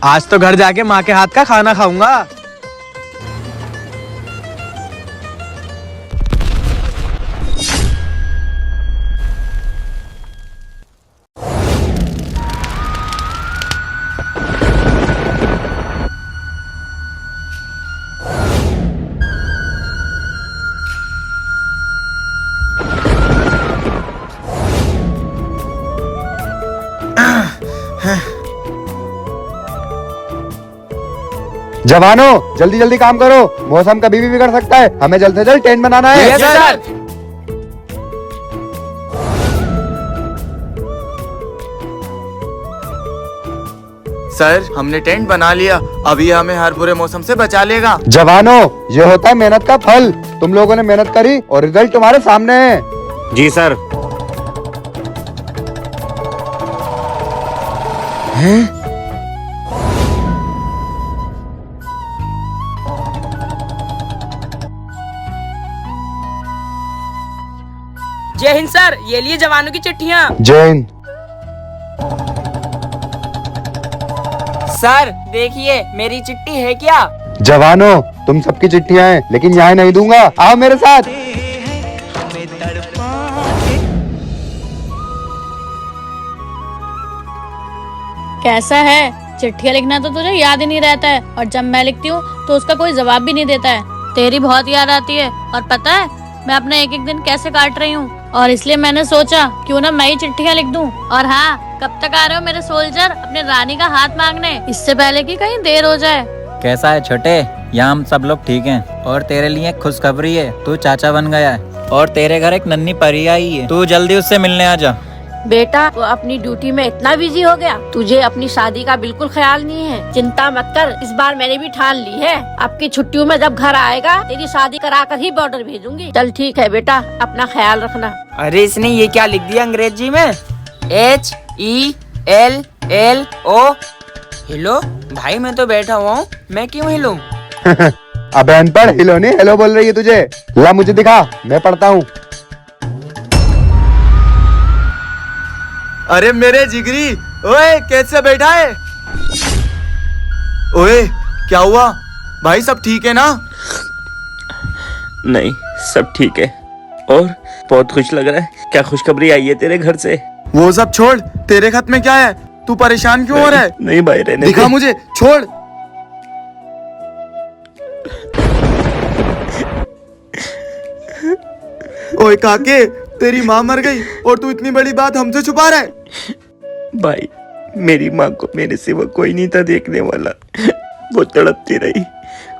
आज तो घर जाके माँ के हाथ का खाना खाऊंगा। जवानों जल्दी जल्दी काम करो, मौसम कभी भी बिगड़ सकता है, हमें जल्द से जल्द टेंट बनाना है। Yes sir. सर हमने टेंट बना लिया, अभी हमें हर बुरे मौसम से बचा लेगा। जवानों ये होता है मेहनत का फल, तुम लोगों ने मेहनत करी और रिजल्ट तुम्हारे सामने है। जी सर। जय हिंद सर, ये लिए जवानों की चिट्ठियाँ। जय हिंद। सर देखिए मेरी चिट्ठी है क्या? जवानों तुम सबकी चिट्ठियां हैं, लेकिन यहाँ नहीं दूंगा, आओ मेरे साथ। कैसा है? चिट्ठियाँ लिखना तो तुझे याद ही नहीं रहता है, और जब मैं लिखती हूँ तो उसका कोई जवाब भी नहीं देता है। तेरी बहुत याद आती है, और पता है मैं अपना एक एक दिन कैसे काट रही हूँ, और इसलिए मैंने सोचा क्यों ना मैं ही चिट्ठियाँ लिख दूँ। और हाँ, कब तक आ रहे हो मेरे सोल्जर अपने रानी का हाथ मांगने, इससे पहले कि कहीं देर हो जाए। कैसा है छोटे? यहाँ हम सब लोग ठीक हैं, और तेरे लिए खुशखबरी है, तू चाचा बन गया है, और तेरे घर एक नन्ही परी आई है, तू जल्दी उससे मिलने आ जा। बेटा वो अपनी ड्यूटी में इतना बिजी हो गया, तुझे अपनी शादी का बिल्कुल ख्याल नहीं है। चिंता मत कर, इस बार मैंने भी ठान ली है, आपकी छुट्टियों में जब घर आएगा तेरी शादी कराकर ही बॉर्डर भेजूंगी। चल ठीक है बेटा, अपना ख्याल रखना। अरे इसने ये क्या लिख दिया अंग्रेजी में? HELLO। हेलो भाई, मैं तो बैठा हुआ हूँ, मैं क्यों हिलूं? अबे अनपढ़, हिलो नहीं हेलो बोल रही है तुझे। ला मुझे दिखा, मैं पढ़ता हूँ। अरे मेरे जिगरी, ओए कैसे बैठा है? ओए क्या हुआ भाई, सब ठीक है ना? नहीं सब ठीक है, और बहुत खुश लग रहा है। क्या खुशखबरी आई है तेरे घर से? वो सब छोड़, तेरे खत में क्या है? तू परेशान क्यों हो रहा है? नहीं भाई रहने दिखा दे। मुझे, छोड़। ओए काके, तेरी माँ मर गई और तू इतनी बड़ी बात हमसे छुपा रहा है? भाई मेरी माँ को मेरे सिवा कोई नहीं था देखने वाला, वो तड़पती रही।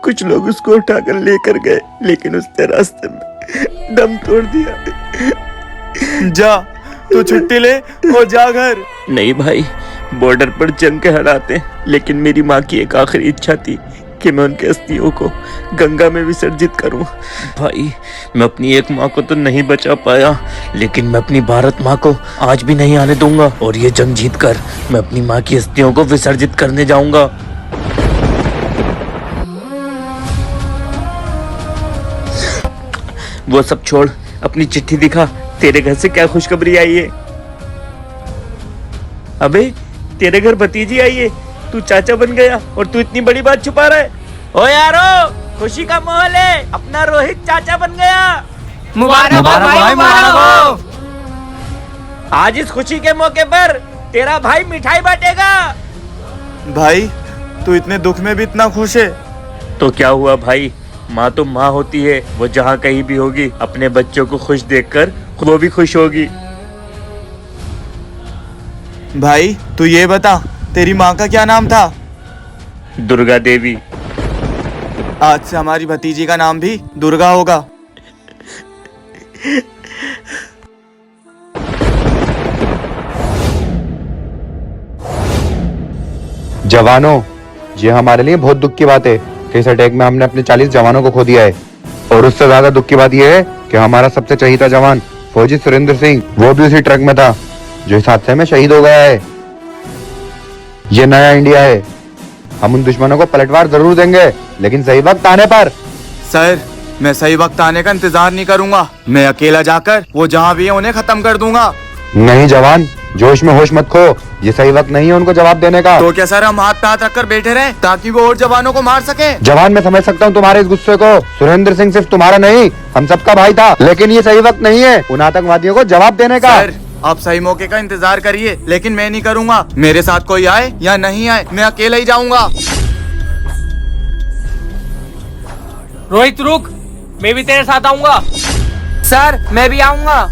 कुछ लोग उसको उठाकर लेकर गए, लेकिन उसने रास्ते में दम तोड़ दिया। जा तू छुट्टी ले और जा घर। नहीं भाई, बॉर्डर पर जंग के हालात हैं, लेकिन मेरी माँ की एक आखिरी इच्छा थी कि मैं उनके अस्थियों को गंगा में विसर्जित करूं। भाई मैं अपनी एक माँ को तो नहीं बचा पाया, लेकिन मैं अपनी भारत माँ को आज भी नहीं आने दूंगा, और ये जंग जीतकर मैं अपनी माँ की अस्थियों को विसर्जित करने जाऊंगा। वो सब छोड़, अपनी चिट्ठी दिखा, तेरे घर से क्या खुशखबरी आई है? अबे तेरे घर भतीजी आई है, तू चाचा बन गया और तू इतनी बड़ी बात छुपा रहा है। ओ यारो, खुशी का माहौल है, अपना रोहित चाचा बन गया। मुबारक हो भाई, मुबारक हो। आज इस खुशी के मौके पर तेरा भाई मिठाई बांटेगा। भाई तू इतने दुख में भी इतना खुश है? तो क्या हुआ भाई, माँ तो माँ होती है, वो जहाँ कहीं भी होगी अपने बच्चों को खुश देखकर वो भी खुश होगी। भाई तू ये बता, तेरी माँ का क्या नाम था? दुर्गा देवी। आज से हमारी भतीजी का नाम भी दुर्गा होगा। जवानों ये हमारे लिए बहुत दुख की बात है कि इस अटैक में हमने अपने 40 जवानों को खो दिया है, और उससे ज्यादा दुख की बात यह है कि हमारा सबसे चहीता जवान फौजी सुरेंद्र सिंह, वो भी उसी ट्रक में था जो इस हादसे में शहीद हो गया है। ये नया इंडिया है, हम उन दुश्मनों को पलटवार जरूर देंगे, लेकिन सही वक्त आने पर। सर मैं सही वक्त आने का इंतजार नहीं करूंगा, मैं अकेला जाकर वो जहाँ भी है उन्हें खत्म कर दूंगा। नहीं जवान, जोश में होश मत खो, ये सही वक्त नहीं है उनको जवाब देने का। तो क्या सर हम हाथ पे हाथ रखकर बैठे रहे ताकि वो और जवानों को मार सके? जवान, मैं समझ सकता हूँ तुम्हारे इस गुस्से को। सुरेंद्र सिंह सिर्फ तुम्हारा नहीं, हम सबका भाई था, लेकिन ये सही वक्त नहीं है उन आतंकवादियों को जवाब देने का। सर आप सही मौके का इंतजार करिए, लेकिन मैं नहीं करूँगा। मेरे साथ कोई आए या नहीं आए, मैं अकेला ही जाऊँगा। रोहित रुक, मैं भी तेरे साथ आऊंगा। सर मैं भी आऊंगा।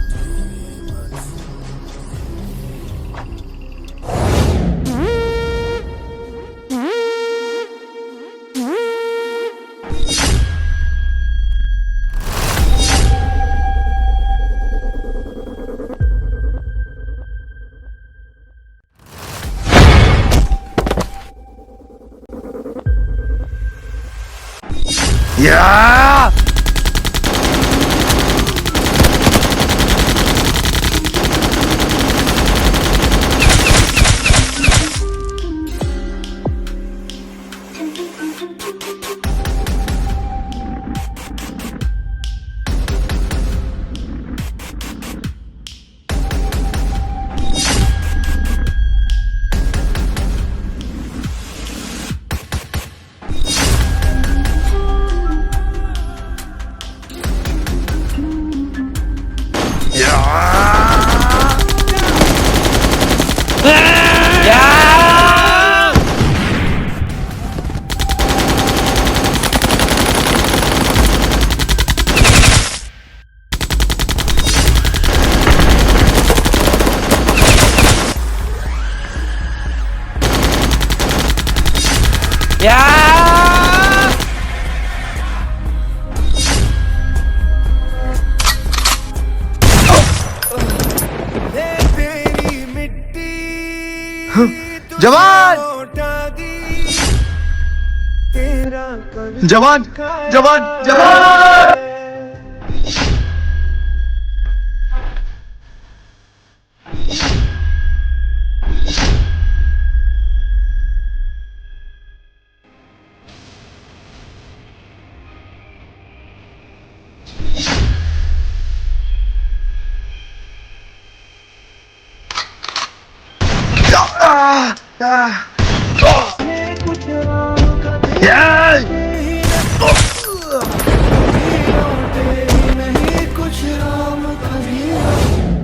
जवान जवान जवान जवान।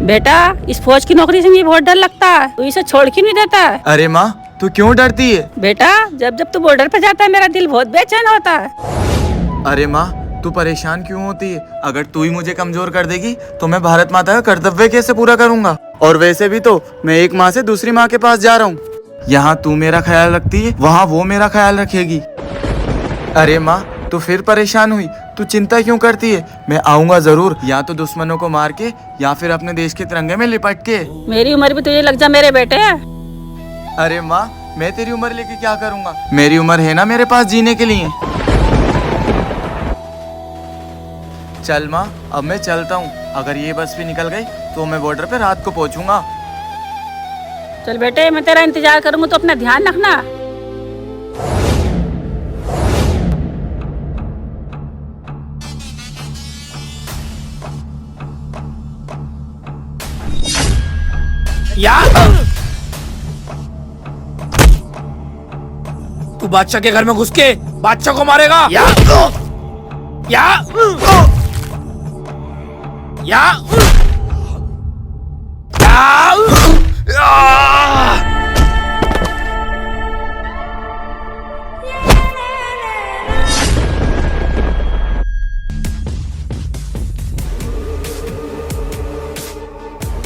बेटा, इस फौज की नौकरी से मुझे बहुत डर लगता है, तू इसे छोड़ क्यों नहीं देता? अरे माँ तू क्यों डरती है? बेटा, जब जब तू बॉर्डर पे जाता है मेरा दिल बहुत बेचैन होता है। अरे माँ तू परेशान क्यों होती है? अगर तू ही मुझे कमजोर कर देगी तो मैं भारत माता का कर्तव्य कैसे पूरा करूँगा? और वैसे भी तो मैं एक माँ से दूसरी माँ के पास जा रहा हूँ। यहाँ तू मेरा ख्याल रखती है, वहाँ वो मेरा ख्याल रखेगी। अरे माँ तू फिर परेशान हुई, तू चिंता क्यों करती है? मैं आऊँगा जरूर, या तो दुश्मनों को मार के या फिर अपने देश के तिरंगे में लिपट के। मेरी उम्र भी तुझे लग जा मेरे बेटे। अरे माँ मैं तेरी उम्र लेके क्या करूँगा? मेरी उम्र है ना मेरे पास जीने के लिए। चल माँ अब मैं चलता हूँ, अगर ये बस भी निकल गई तो मैं बॉर्डर पे रात को पहुँचूंगा। चल बेटे, मैं तेरा इंतजार करूंगा, तो अपना ध्यान रखना। तू बादशाह के घर में घुस के बादशाह को मारेगा?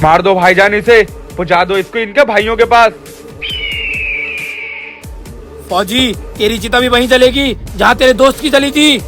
मार दो भाईजान इसे, पहुंचा दो इसको इनके भाइयों के पास। फौजी तेरी चिता भी वहीं जलेगी जहाँ तेरे दोस्त की जली थी।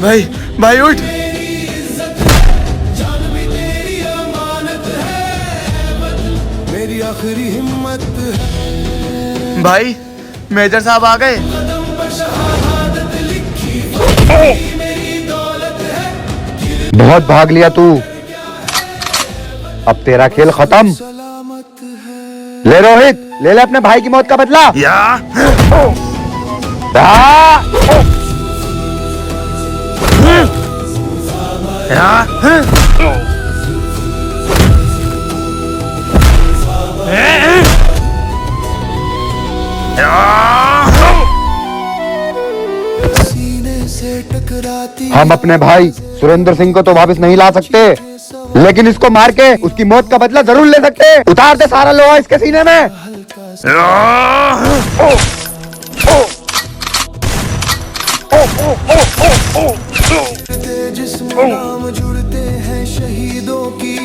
भाई भाई उठ। भाई मेजर साहब आ गए। बहुत भाग लिया तू, अब तेरा खेल खत्म। ले रोहित, ले ले अपने भाई की मौत का बदला। हम अपने भाई सुरेंद्र सिंह को तो वापस नहीं ला सकते, लेकिन इसको मार के उसकी मौत का बदला जरूर ले सकते। उतार दे सारा लोहा इसके सीने में। जिसमें नाम जुड़ते हैं शहीदों की